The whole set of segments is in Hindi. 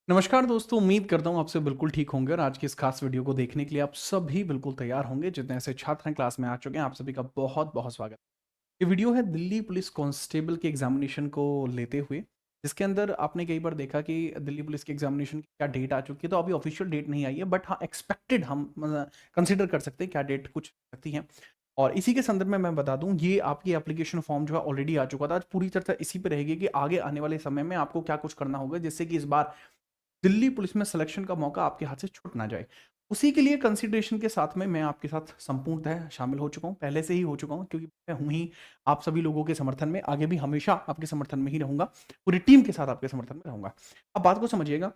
नमस्कार दोस्तों, उम्मीद करता हूँ आप सब बिल्कुल ठीक होंगे और आज की इस खास वीडियो को देखने के लिए आप सभी बिल्कुल तैयार होंगे। जितने ऐसे छात्र हैं क्लास में आ चुके हैं, आप सभी का बहुत-बहुत स्वागत। ये वीडियो है दिल्ली पुलिस कांस्टेबल के एग्जामिनेशन को लेते हुए, जिसके अंदर आपने कई बार देखा कि दिल्ली पुलिस के एग्जामिनेशन की क्या डेट आ चुकी है, तो अभी ऑफिशियल डेट नहीं आई है, बट हाँ एक्सपेक्टेड हम कंसिडर कर सकते हैं क्या डेट कुछ सकती है। और इसी के संदर्भ में मैं बता दूं, ये आपकी एप्लीकेशन फॉर्म जो है ऑलरेडी आ चुका था। आज पूरी चर्चा इसी पे रहेगी कि आगे आने वाले समय में आपको क्या कुछ करना होगा जिससे कि इस बार दिल्ली पुलिस में सिलेक्शन का मौका आपके हाथ से छूट ना जाए। उसी के लिए कंसिडरेशन के साथ में मैं आपके साथ संपूर्णतः शामिल हो चुका हूँ, पहले से ही हो चुका हूँ, क्योंकि मैं हूँ ही आप सभी लोगों के समर्थन में, आगे भी हमेशा आपके समर्थन में ही रहूँगा, पूरी टीम के साथ आपके समर्थन में रहूँगा। अब बात को समझिएगा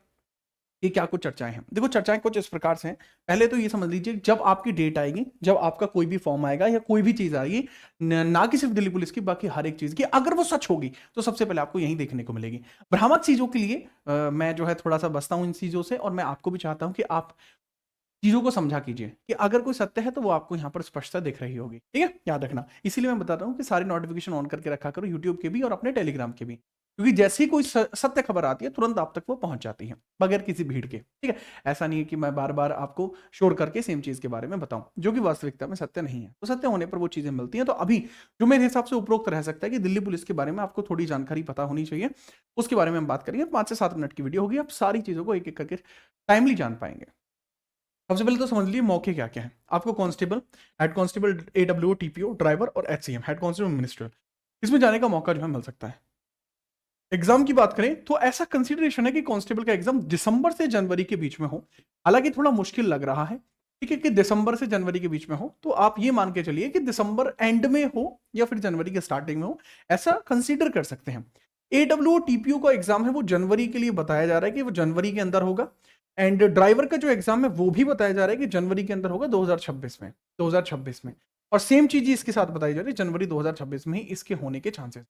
कि क्या कुछ चर्चाएँ हैं। देखो चर्चाएँ कुछ इस प्रकार से हैं, पहले तो ये समझ लीजिए जब आपकी डेट आएगी, जब आपका कोई भी फॉर्म आएगा या कोई भी चीज़ आएगी, न ना कि सिर्फ़ दिल्ली पुलिस की, बाकी हर एक चीज़ की, अगर वो सच होगी, तो सबसे पहले आपको यहीं देखने को मिलेगी। भ्रामक चीज़ों के लिए मैं जो है थोड़ा-सा बचता हूँ इन चीज़ों से, और मैं आपको भी चाहता हूँ कि आप चीज़ों को समझा कीजिए कि अगर कोई सत्य है तो वो आपको यहाँ पर स्पष्टता दिख रही होगी, ठीक है? याद रखना। इसीलिए मैं बता रहा हूँ कि सारे नोटिफ़िकेशन ऑन करके रखा करो, यूट्यूब के भी और अपने टेलीग्राम के भी। क्योंकि जैसे ही कोई सत्य खबर आती है, तुरंत आप तक वो पहुँच जाती है, बगैर किसी भीड़ के, ठीक है? ऐसा नहीं है कि मैं बार-बार आपको शोर करके सेम चीज़ के बारे में बताऊँ, जो कि वास्तविकता में सत्य नहीं है। तो सत्य होने पर वो चीज़ें मिलती हैं। तो अभी जो मेरे हिसाब से उपरोक्त रह सकता है कि दिल्ली पुलिस के बारे में आपको थोड़ी जानकारी पता होनी चाहिए, उसके बारे में हम बात करेंगे। 5 से 7 मिनट की वीडियो होगी, आप सारी चीज़ों को एक-एक करके टाइमली जान पाएँगे। सबसे पहले तो समझ लीजिए मौके क्या-क्या हैं। आपको constable, head constable, AWO, TPO, driver और एचसीएम, हेड कांस्टेबल मिनिस्टर, इसमें जाने का मौका जो है मिल सकता है। एग्जाम की बात करें तो ऐसा कंसीडरेशन है कि कांस्टेबल का एग्जाम दिसंबर से जनवरी के बीच में हो। हालांकि थोड़ा मुश्किल लग रहा है, ठीक है, कि दिसंबर से जनवरी के बीच में हो, तो आप ये मान के चलिए कि दिसंबर एंड में हो या फिर जनवरी के स्टार्टिंग में हो, ऐसा कंसीडर कर सकते हैं। एडब्ल्यूओ टीपीओ का एग्जाम है वो जनवरी के लिए बताया जा रहा है कि वो जनवरी के अंदर होगा। एंड ड्राइवर का जो एग्जाम है वो भी बताया जा रहा है कि जनवरी के अंदर होगा, 2026 में, 2026 में। और सेम चीज इसके साथ बताई जा रही है, जनवरी 2026 में ही इसके होने के चांसेस।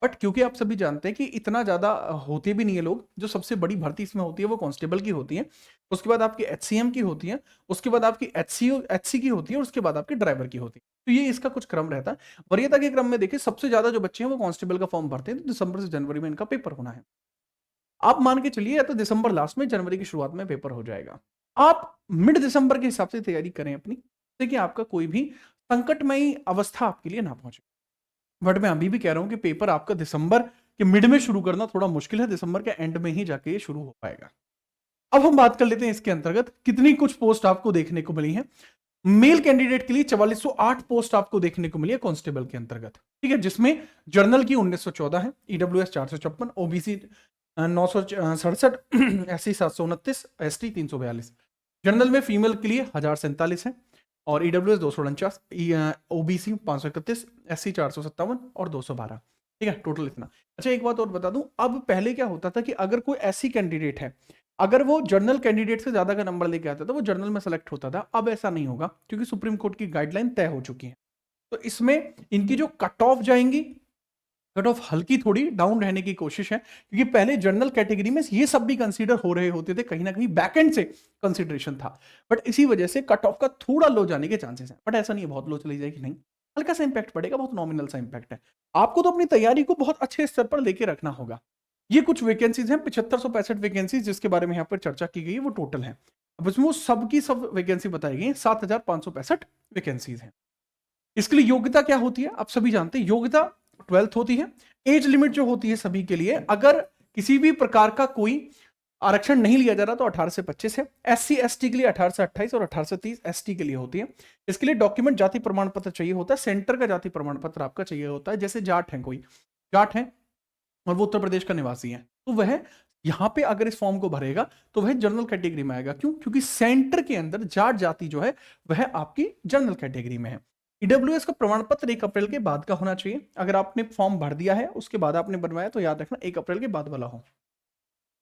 बट क्योंकि आप सभी जानते हैं कि इतना ज़्यादा होते भी नहीं है लोग, जो सबसे बड़ी भर्ती इसमें होती है वो कांस्टेबल की होती है, उसके बाद आपकी एचसीएम की होती है, उसके बाद आपकी एचसी की होती है, और उसके बाद आपके ड्राइवर की होती है। तो ये इसका कुछ क्रम रहता है। वरीयता के क्रम में देखिए सबसे ज़्यादा जो बच्चे हैं वो कांस्टेबल का फॉर्म भरते हैं, तो दिसंबर से जनवरी में इनका पेपर होना है। आप मान के चलिए या तो दिसंबर लास्ट में, जनवरी की शुरुआत में पेपर हो जाएगा। आप मिड दिसंबर के हिसाब से तैयारी करें अपनी, देखिए आपका कोई भी संकटमयी अवस्था आपके लिए ना पहुंचे। बट मैं अभी भी कह रहा हूं कि पेपर आपका दिसंबर के मिड में शुरू करना थोड़ा मुश्किल है, दिसंबर के एंड में ही जाके ये शुरू हो पाएगा। अब हम बात कर लेते हैं इसके अंतर्गत कितनी कुछ पोस्ट आपको देखने को मिली है। मेल कैंडिडेट के लिए 4408 पोस्ट आपको देखने को मिली है कांस्टेबल के अंतर्गत, ठीक है, जिसमें जर्नल की 1914 है, EWS 456, OBC 967, SC 729, ST 342। General में फीमेल के लिए 1047 है, और ईडब्ल्यूएस 249, ओबीसी 531, एससी 457 और 212, ठीक है, टोटल इतना। अच्छा एक बात और बता दूं, अब पहले क्या होता था कि अगर कोई ऐसी कैंडिडेट है, अगर वो जनरल कैंडिडेट से ज्यादा का नंबर लेके आता था, वो जनरल में सेलेक्ट होता था। अब ऐसा नहीं होगा, क्योंकि सुप्रीम कोर्ट की गाइडलाइन तय हो चुकी है। तो इसमें इनकी जो कट ऑफ जाएंगी, कट ऑफ हल्की थोड़ी डाउन रहने की कोशिश है, क्योंकि पहले जनरल कैटेगरी में ये सब भी कंसीडर हो रहे होते थे, कहीं ना कहीं बैकएंड से कंसीडरेशन था। बट इसी वजह से कट ऑफ का थोड़ा लो जाने के चांसेस हैं। बट ऐसा नहीं है बहुत लो चली जाएगी, नहीं, हल्का सा इंपैक्ट पड़ेगा, बहुत नॉमिनल सा इंपैक्ट है। आपको तो अपनी तैयारी को बहुत अच्छे स्तर पर लेके रखना होगा। ये कुछ वैकेंसीज हैं, 7565 वैकेंसीज जिसके बारे में यहाँ पर चर्चा की गई है, वो टोटल है। अब इसमें वो सबकी सब वैकेंसी बताई गई है, 7565 वैकेंसीज हैं। इसके लिए योग्यता क्या होती है, आप सभी जानते हैं, योग्यता 12th होती है। एज लिमिट जो होती है सभी के लिए, अगर किसी भी प्रकार का कोई आरक्षण नहीं लिया जा रहा तो 18 से 25 है। एससी एसटी के लिए 18 से 28 और 18 से 30 एसटी के लिए होती है। इसके लिए डॉक्यूमेंट जाति प्रमाण पत्र चाहिए होता है, सेंटर का जाति प्रमाण पत्र आपका चाहिए होता है। जैसे जाट है, कोई जाट है और वो उत्तर प्रदेश का निवासी है, तो वह यहां पे अगर इस फॉर्म को भरेगा तो वह जनरल कैटेगरी में आएगा। क्यों? क्योंकि सेंटर के अंदर जाट जाति जो है वह आपकी जनरल कैटेगरी में है। ईडब्ल्यूएस का प्रमाण पत्र 1 अप्रैल के बाद का होना चाहिए। अगर आपने फॉर्म भर दिया है उसके बाद आपने बनवाया तो याद रखना 1 अप्रैल के बाद वाला हो।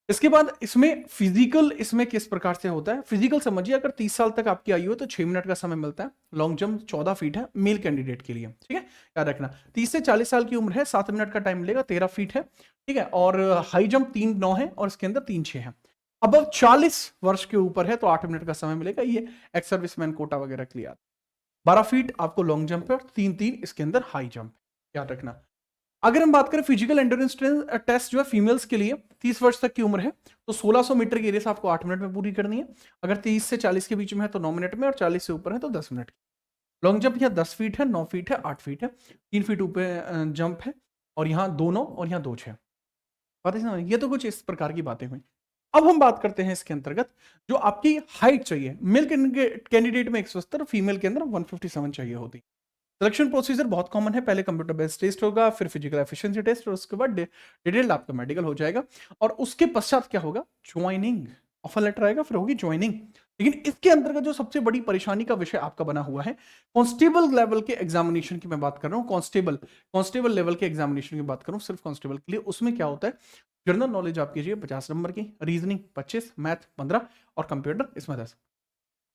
इसके बाद इसमें फिजिकल, इसमें किस प्रकार से होता है फिजिकल समझिए। अगर 30 साल तक आपकी आयु है तो 6 मिनट का समय मिलता है। लॉन्ग जंप 14 फीट है मेल कैंडिडेट के लिए, ठीक है, याद रखना। 30 से 40 साल की उम्र है, 7 मिनट का टाइम मिलेगा, 13 फीट है, ठीक है। और हाई जंप 3-9 है और इसके अंदर 3-6 है। अब 40 वर्ष के ऊपर है तो 8 मिनट का समय मिलेगा। ये एक्स सर्विसमैन कोटा वगैरह क्लियर। 12 फीट आपको लॉन्ग जंप है और 3-3 इसके अंदर हाई जंप, याद रखना। अगर हम बात करें फिजिकल एंड्योरेंस टेस्ट जो है फीमेल्स के लिए 30 वर्ष तक की उम्र है तो 1600 मीटर की रेस आपको 8 मिनट में पूरी करनी है। अगर 30 से 40 के बीच में है तो 9 मिनट में, और 40 से ऊपर है तो 10 मिनट। लॉन्ग जंप यहाँ 10 फीट है, 9 फीट है, 8 फीट है, 3 फीट ऊपर जंप है, और यहाँ 2 9 और यहाँ 2 6। बात है समझ? ये तो कुछ इस प्रकार की बातें हुई। अब हम बात करते हैं इसके अंतर्गत जो आपकी हाइट चाहिए। मेल कैंडिडेट में 170, फीमेल के अंदर 157 चाहिए होती। सिलेक्शन प्रोसीजर बहुत कॉमन है, पहले कंप्यूटर बेस्ड टेस्ट होगा, फिर फिजिकल एफिशिएंसी टेस्ट, और उसके बाद डिटेल्ड आपका मेडिकल हो जाएगा, और उसके पश्चात क्या होगा, ज्वाइनिंग। ऑफर लेटर आएगा, फिर होगी ज्वाइनिंग। लेकिन इसके अंतर्गत जो सबसे बड़ी परेशानी का विषय आपका बना हुआ है, कांस्टेबल लेवल के एग्जामिनेशन की मैं बात कर रहा हूं। कांस्टेबल लेवल के एग्जामिनेशन की बात कर रहा हूं, सिर्फ कांस्टेबल के लिए। उसमें क्या होता है, जनरल नॉलेज आप कीजिए 50 नंबर की, रीजनिंग 25, मैथ 15, और कंप्यूटर इसमें 10।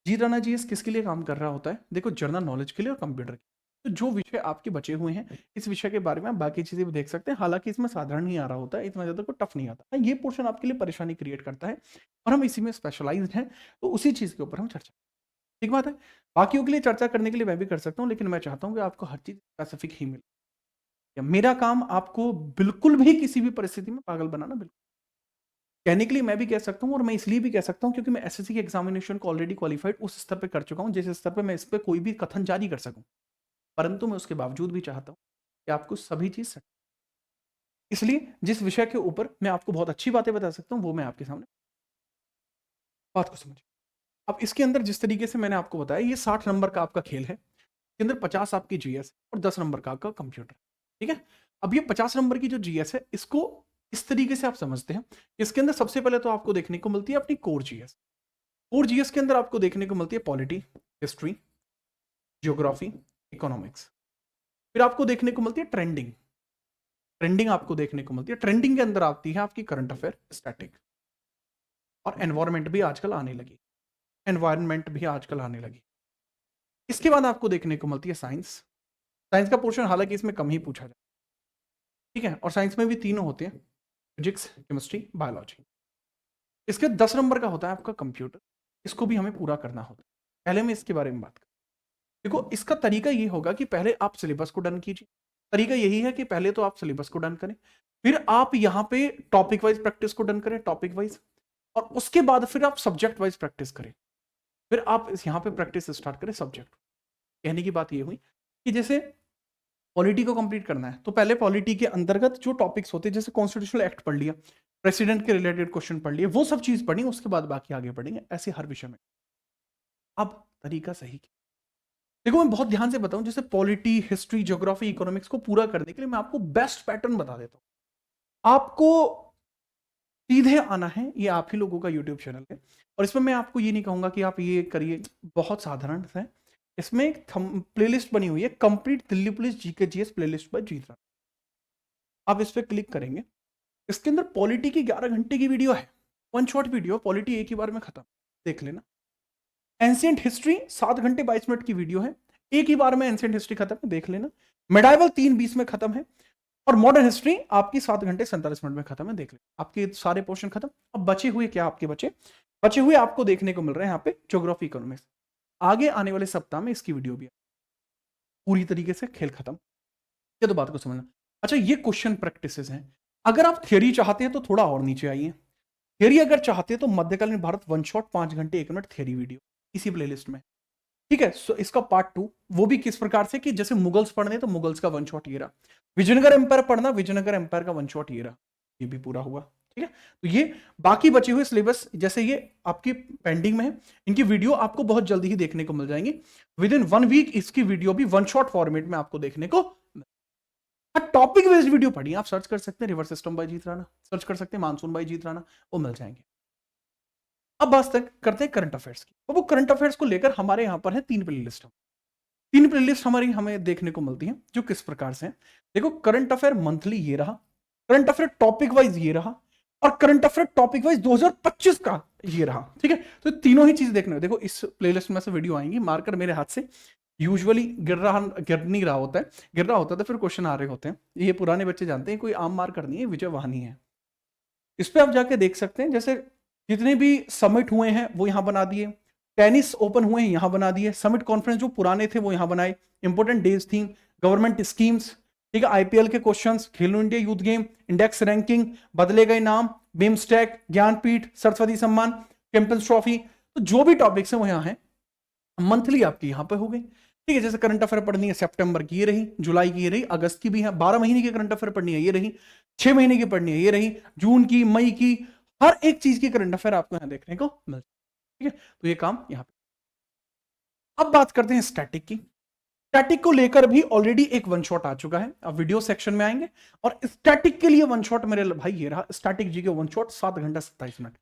जी राणा जी इस किसके लिए काम कर रहा होता है, देखो जनरल नॉलेज के लिए और कंप्यूटर के। तो जो विषय आपके बचे हुए हैं, इस विषय के बारे में आप बाकी चीजें भी देख सकते हैं। हालांकि इसमें साधारण नहीं आ रहा होता है, इतना ज्यादा कोई टफ नहीं आता है। ये पोर्शन आपके लिए परेशानी क्रिएट करता है, और हम इसी में स्पेशलाइज्ड हैं, तो उसी चीज के ऊपर हम चर्चा। ठीक बात है। बाकियों के लिए चर्चा करने के लिए मैं भी कर सकता हूँ, लेकिन मैं चाहता हूँ कि आपको हर चीज स्पेसिफिक ही मिले। मेरा काम आपको बिल्कुल भी किसी भी परिस्थिति में पागल बनाना, बिल्कुल कहने के लिए मैं भी कह सकता हूँ, और मैं इसलिए भी कह सकता हूँ क्योंकि मैं एसएससी के एग्जामिनेशन को ऑलरेडी क्वालिफाइड उस स्तर पे कर चुका हूँ जिस स्तर पे मैं इस पे कोई भी कथन जारी कर सकूं। परंतु मैं उसके बावजूद भी चाहता हूँ कि आपको सभी चीज इसलिए जिस विषय के ऊपर मैं आपको बहुत अच्छी बातें बता सकता हूँ वो मैं आपके सामने बात को समझिए। अब इसके अंदर जिस तरीके से मैंने आपको बताया, ये 60 नंबर का आपका खेल है। इसके अंदर 50 आपकी जीएस और 10 नंबर का आपका कंप्यूटर। ठीक है। अब ये 50 नंबर की जो जीएस है, इसको इस तरीके से आप समझते हैं। इसके अंदर सबसे पहले तो आपको देखने को मिलती है अपनी कोर जीएस। कोर जीएस के अंदर आपको देखने को मिलती है पॉलिटी, हिस्ट्री, जियोग्राफी, इकोनॉमिक्स। फिर आपको देखने को मिलती है ट्रेंडिंग। ट्रेंडिंग आपको देखने को मिलती है। ट्रेंडिंग के अंदर आती है आपकी करंट अफेयर, स्टैटिक, और एनवायरमेंट भी आजकल आने लगी। एनवायरमेंट भी आजकल आने लगी। इसके बाद आपको देखने को मिलती है साइंस। साइंस का पोर्शन हालांकि इसमें कम ही पूछा जाए, ठीक है, और साइंस में भी तीनों होते हैं, फिजिक्स, केमिस्ट्री, बायोलॉजी। इसके 10 नंबर का होता है आपका कंप्यूटर। इसको भी हमें पूरा करना होता है। पहले मैं इसके बारे में बात करूं। देखो इसका तरीका ये होगा कि पहले आप सिलेबस को डन कीजिए। तरीका यही है कि पहले तो आप सिलेबस को डन करें, फिर आप यहाँ पे टॉपिक वाइज प्रैक्टिस को डन करें, टॉपिक वाइज, और उसके बाद फिर आप सब्जेक्ट वाइज प्रैक्टिस करें। फिर आप इस यहाँ पे प्रैक्टिस स्टार्ट करें सब्जेक्ट। कहने की बात ये हुई कि जैसे पॉलिटी को कंप्लीट करना है तो पहले पॉलिटी के अंतर्गत जो टॉपिक्स होते हैं, जैसे कॉन्स्टिट्यूशनल एक्ट पढ़ लिया, प्रेसिडेंट के रिलेटेड क्वेश्चन पढ़ लिए, वो सब चीज पढ़ी, उसके बाद बाकी आगे पढ़ेंगे, ऐसे हर विषय में। अब तरीका सही क्या? देखो मैं बहुत ध्यान से बताऊं, जैसे पॉलिटी, हिस्ट्री, ज्योग्राफी, इकोनॉमिक्स को पूरा करने के लिए मैं आपको बेस्ट पैटर्न बता देता हूं। आपको सीधे आना है, ये आप ही लोगों का यूट्यूब चैनल है, और इसमें मैं आपको ये नहीं कहूंगा कि आप ये करिए, बहुत साधारण है। इसमें एक प्लेलिस्ट बनी हुई है, complete Delhi police GK GS playlist by Jeet Rana. आप इस पर क्लिक करेंगे, इसके अंदर पॉलिटी की 11 घंटे की वीडियो है, वन शॉट वीडियो, पॉलिटी एक ही बार में खत्म, देख लेना। एंशिएंट हिस्ट्री 7 घंटे 22 मिनट की वीडियो है, एक ही बार में एंशिएंट हिस्ट्री खत्म है, देख लेना। मेडाइवल 3:20 में खत्म है, और मॉडर्न हिस्ट्री आपकी 7 घंटे 47 मिनट में खत्म है, देख लेना। आपके सारे पोर्शन खत्म। अब बचे हुए क्या आपके बचे हुए आपको देखने को मिल रहे हैं यहाँ पे ज्योग्राफी, इकोनॉमिक्स। आगे आने वाले सप्ताह में इसकी वीडियो भी पूरी तरीके से खेल खत्म। ये तो बात को समझना। अच्छा ये क्वेश्चन प्रैक्टिसेस हैं। अगर आप थियरी चाहते हैं तो थोड़ा और नीचे आइए। थियरी अगर चाहते हैं तो मध्यकालीन भारत वन शॉट 5 घंटे 1 मिनट थियरी वीडियो इसी प्लेलिस्ट में, ठीक है। सो इसका पार्ट 2 वो भी किस प्रकार से कि जैसे मुगल्स पढ़ने तो मुगल्स का वन शॉट ये रहा, विजयनगर एम्पायर पढ़ना, विजयनगर एम्पायर का वन शॉट ये रहा, ये भी पूरा हुआ, ठीक है। तो ये बाकी बचे हुए सिलेबस जैसे ये आपकी पेंडिंग में है, इनकी वीडियो आपको बहुत जल्दी ही देखने को मिल जाएंगी। विद इन 1 वीक इसकी वीडियो भी वन शॉट फॉर्मेट में आपको देखने को। टॉपिक बेस्ड वीडियो पढ़िए, आप सर्च कर सकते हैं river system by Jeet Rana, search कर सकते हैं मानसून बाय जीत राणा, वो मिल जाएंगे। अब बात तक करते हैं करंट अफेयर्स की। तो वो करंट अफेयर्स को लेकर हमारे यहां पर है 3 प्लेलिस्ट। 3 प्लेलिस्ट हमारी हमें देखने को मिलती हैं जो किस प्रकार से हैं। देखो करंट अफेयर मंथली ये रहा, करंट अफेयर टॉपिक वाइज ये रहा, और करंट अफेयर टॉपिक वाइज 2025 का ये रहा, ठीक है। तो तीनों ही चीज देखने, देखो इस प्लेलिस्ट में से वीडियो आएंगी, मार्कर मेरे हाथ से यूजुअली गिर नहीं रहा होता है, गिर रहा होता है तो फिर क्वेश्चन आ रहे होते हैं। ये पुराने बच्चे जानते हैं, कोई आम मार्कर नहीं है, विजय वाहनी है। इस पे आप जाके देख सकते हैं, जैसे जितने भी समिट हुए हैं वो यहां बना दिए, टेनिस ओपन हुए हैं यहां बना दिए, समिट कॉन्फ्रेंस जो पुराने थे वो यहां बनाए, important days theme, government schemes, ठीक है, आईपीएल के क्वेश्चंस, खेलो India youth game, index ranking, बदले गए नाम, बिम्स्टेक, ज्ञानपीठ, सरस्वती सम्मान, चैंपियंस ट्रॉफी, तो जो भी टॉपिक्स हैं वो यहाँ है, मंथली आपकी यहाँ पे हो गई। ठीक है, जैसे करंट अफेयर पढ़नी है सितंबर की ये रही, जुलाई की ये रही, अगस्त की भी है, 12 महीने की करंट अफेयर पढ़नी है ये रही, 6 महीने की पढ़नी है ये रही, जून की, मई की, हर एक चीज की करंट अफेयर आपको यहाँ देखने को मिलती है। ठीक है, तो ये काम यहाँ पे। अब बात करते हैं स्टैटिक की। स्टैटिक को लेकर भी ऑलरेडी एक वन शॉट आ चुका है, अब वीडियो सेक्शन में आएंगे और स्टैटिक के लिए वन शॉट मेरे भाई ये रहा, स्टैटिक जी के वन शॉट 7 घंटा 27 मिनट,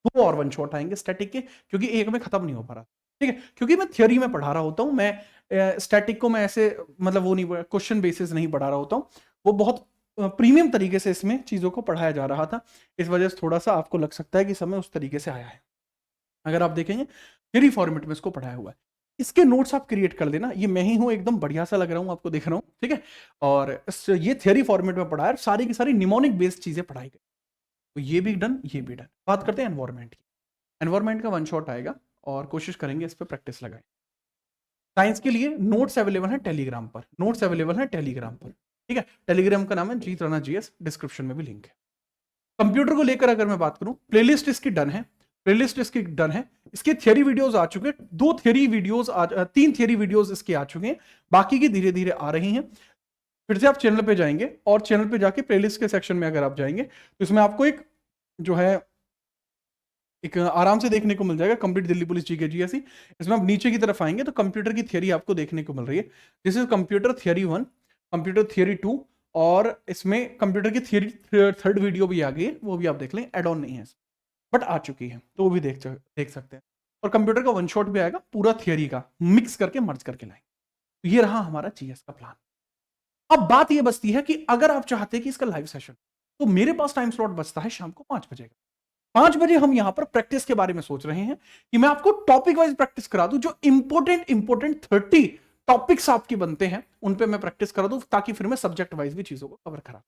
2 और वन शॉट आएंगे स्टैटिक के, क्योंकि एक में खत्म नहीं हो पा रहा। ठीक है, क्योंकि मैं थियोरी में पढ़ा रहा होता हूं, मैं स्टैटिक को मैं ऐसे मतलब वो नहीं, क्वेश्चन बेसिस नहीं पढ़ा रहा होता हूं, वो बहुत प्रीमियम तरीके से इसमें चीजों को पढ़ाया जा रहा था, इस वजह से थोड़ा सा आपको लग सकता है कि समय उस तरीके से आया है। अगर आप देखेंगे थियोरी फॉर्मेट में इसको पढ़ाया हुआ है, इसके नोट्स आप क्रिएट कर देना, ये मैं ही हूं, एकदम बढ़िया सा लग रहा हूं आपको, देख रहा हूं। ठीक है, और ये थियोरी फॉर्मेट में पढ़ा है, सारी की सारी निमोनिक बेस्ड चीजें पढ़ाई गई, तो ये भी डन, ये भी डन। बात करते हैं एनवायरमेंट की। एनवायरमेंट का वन शॉट आएगा और कोशिश करेंगे इस पर प्रैक्टिस लगाएं। साइंस के लिए नोट्स अवेलेबल है टेलीग्राम पर, नोट्स अवेलेबल है टेलीग्राम पर। ठीक है, टेलीग्राम का नाम है जीत राणा जीएस, डिस्क्रिप्शन में भी लिंक है। कंप्यूटर को लेकर अगर मैं बात करूं, प्लेलिस्ट इसकी डन है, प्लेलिस्ट इसकी डन है, इसके थियरी वीडियोस आ चुके हैं, 2 थियरी वीडियोस 3 थियरी वीडियोस इसके आ चुके हैं, बाकी की धीरे धीरे आ रही हैं। फिर से आप चैनल पे जाएंगे और चैनल पे जाके प्लेलिस्ट के सेक्शन में अगर आप जाएंगे तो इसमें आपको एक जो है एक आराम से देखने को मिल जाएगा, कंप्लीट दिल्ली पुलिस जीके जीएसई। इसमें आप नीचे की तरफ आएंगे तो कंप्यूटर की थियरी आपको देखने को मिल रही है, this is computer theory 1, computer theory 2, और इसमें कंप्यूटर की थियरी 3rd वीडियो भी आ गई है, वो भी आप देख लें, एड ऑन नहीं है बट आ चुकी है, तो वो भी देख सकते हैं। और कंप्यूटर का वन शॉट भी आएगा पूरा थियरी का, मिक्स करके मर्ज करके लाएंगे। तो ये रहा हमारा जीएस का प्लान। अब बात ये बचती है कि अगर आप चाहते हैं कि इसका लाइव सेशन, तो मेरे पास टाइम स्लॉट बचता है शाम को 5 बजे का। 5 बजे हम यहां पर प्रैक्टिस के बारे में सोच रहे हैं कि मैं आपको टॉपिक वाइज प्रैक्टिस करा दूं, जो इंपोर्टेंट 30 टॉपिक्स आपके बनते हैं उन पे मैं प्रैक्टिस करा दूं, ताकि फिर मैं सब्जेक्ट वाइज भी चीजों को कवर करा।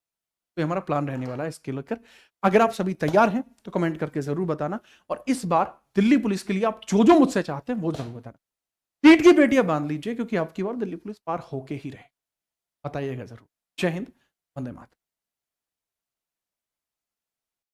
तो हमारा प्लान रहने वाला है इसके लेकर। अगर आप सभी तैयार हैं तो कमेंट करके जरूर बताना, और इस बार दिल्ली पुलिस के लिए आप जो जो मुझसे चाहते हैं वो जरूर बताना। सीट की पेटियां बांध लीजिए, क्योंकि आपकी बार दिल्ली पुलिस पार होके ही रहे। बताइएगा जरूर। जय हिंद, वंदे मातरम।